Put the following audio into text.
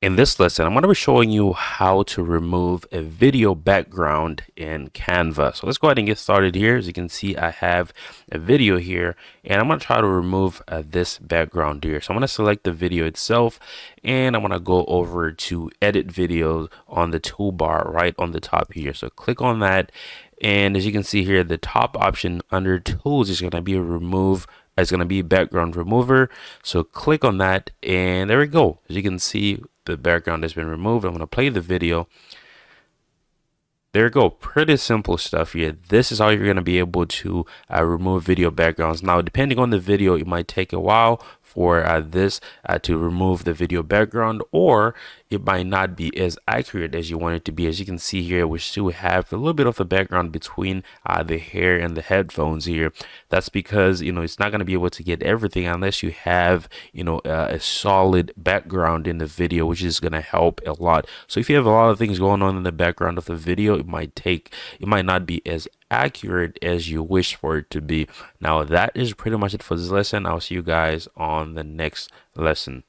In this lesson, I'm going to be showing you how to remove a video background in Canva. So let's go ahead and get started here. As you can see, I have a video here and I'm going to try to remove this background here. So I'm going to select the video itself and I'm going to go over to edit video on the toolbar right on the top here. So click on that. And as you can see here, the top option under tools is going to be remove. It's going to be background remover. So click on that and there we go. As you can see, the background has been removed. I'm going to play the video. There you go. Pretty simple stuff here. This is how you're going to be able to remove video backgrounds. Now, depending on the video, it might take a while for this to remove the video background, or it might not be as accurate as you want it to be. As you can see here, we still have a little bit of the background between the hair and the headphones here. That's because, it's not going to be able to get everything unless you have, a solid background in the video, which is going to help a lot. So if you have a lot of things going on in the background of the video, it might not be as accurate as you wish for it to be. Now, that is pretty much it for this lesson. I'll see you guys on the next lesson.